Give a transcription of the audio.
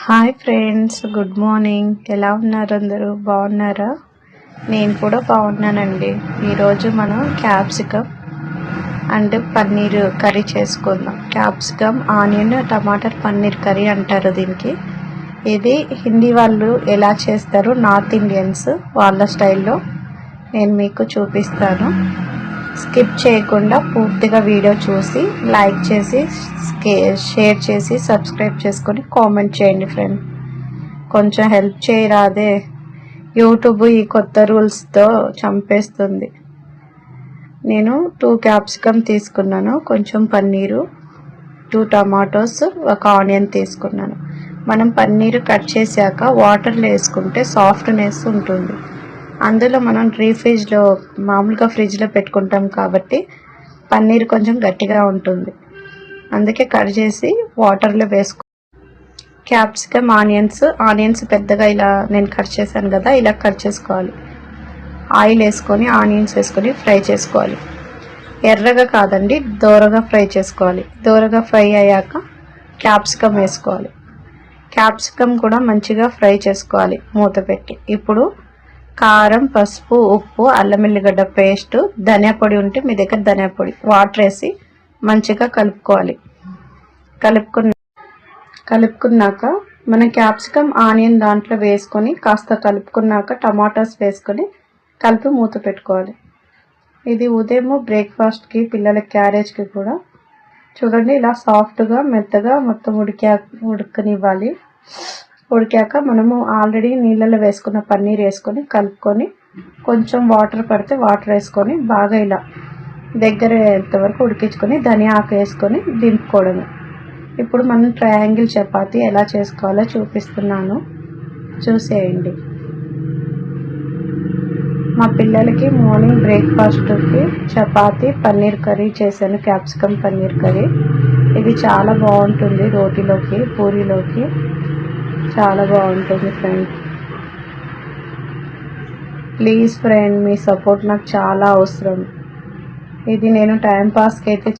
Hi friends, good morning. ఎలా ఉన్నారు? అందరూ బాగున్నారా? నేను కూడా బాగున్నానండి. ఈరోజు మనం క్యాప్సికమ్ అండ్ పన్నీర్ కర్రీ చేసుకుందాం. Capsicum, onion, tamatar paneer curry అంటారు దీనికి. ఇది హిందీ వాళ్ళు ఎలా చేస్తారు, నార్త్ ఇండియన్స్ వాళ్ళ స్టైల్లో నేను మీకు చూపిస్తాను. స్కిప్ చేయకుండా పూర్తిగా వీడియో చూసి లైక్ చేసి షేర్ చేసి సబ్స్క్రైబ్ చేసుకొని కామెంట్ చేయండి ఫ్రెండ్. కొంచెం హెల్ప్ చేయరాదే? యూట్యూబ్ ఈ కొత్త రూల్స్తో చంపేస్తుంది. నేను 2 క్యాప్సికమ్ తీసుకున్నాను, కొంచెం పన్నీరు, 2 టమాటోస్, 1 ఆనియన్ తీసుకున్నాను. మనం పన్నీరు కట్ చేశాక వాటర్లో వేసుకుంటే సాఫ్ట్నెస్ ఉంటుంది. అందులో మనం ఫ్రిడ్జ్లో మామూలుగా ఫ్రిడ్జ్లో పెట్టుకుంటాం కాబట్టి పన్నీర్ కొంచెం గట్టిగా ఉంటుంది. అందుకే కట్ చేసి వాటర్లో వేసుకో. క్యాప్సికమ్, ఆనియన్స్ పెద్దగా ఇలా నేను కట్ చేశాను కదా, ఇలా కట్ చేసుకోవాలి. ఆయిల్ వేసుకొని ఆనియన్స్ వేసుకొని ఫ్రై చేసుకోవాలి. ఎర్రగా కాదండి, దోరగా ఫ్రై చేసుకోవాలి. దోరగా ఫ్రై అయ్యాక క్యాప్సికమ్ వేసుకోవాలి. క్యాప్సికమ్ కూడా మంచిగా ఫ్రై చేసుకోవాలి మూత పెట్టి. ఇప్పుడు కారం, పసుపు, ఉప్పు, అల్లం ఎల్లిగడ్డ పేస్ట్, ధనియా పొడి ఉంటే మీ దగ్గర ధనియా పొడి, వాటర్ వేసి మంచిగా కలుపుకోవాలి. కలుపుకున్నాక మన క్యాప్సికమ్, ఆనియన్ దాంట్లో వేసుకొని కాస్త కలుపుకున్నాక టమాటాస్ వేసుకొని కలిపి మూత పెట్టుకోవాలి. ఇది ఉదయం బ్రేక్ఫాస్ట్కి, పిల్లల క్యారేజ్కి కూడా చూడండి ఇలా సాఫ్ట్గా మెత్తగా మొత్తం ఉడకనివ్వాలి. ఉడికాక మనము ఆల్రెడీ నీళ్ళలో వేసుకున్న పన్నీర్ వేసుకొని కలుపుకొని కొంచెం వాటర్ పడితే వాటర్ వేసుకొని బాగా ఇలా దగ్గర ఎంతవరకు ఉడికించుకొని ధనియా ఆకు వేసుకొని దింపుకోవడమే. ఇప్పుడు మనం ట్రయాంగిల్ చపాతీ ఎలా చేసుకోవాలో చూపిస్తున్నాను, చూసేయండి. మా పిల్లలకి మార్నింగ్ బ్రేక్ఫాస్ట్కి చపాతీ పన్నీర్ కర్రీ చేశాను, క్యాప్సికమ్ పన్నీర్ కర్రీ. ఇది చాలా బాగుంటుంది, రోటీలోకి, పూరీలోకి చాలా బాగుంటుంది friend. Please friend, me support నాకు చాలా అవసరం. ఇది నేను టైంపాస్కి అయితే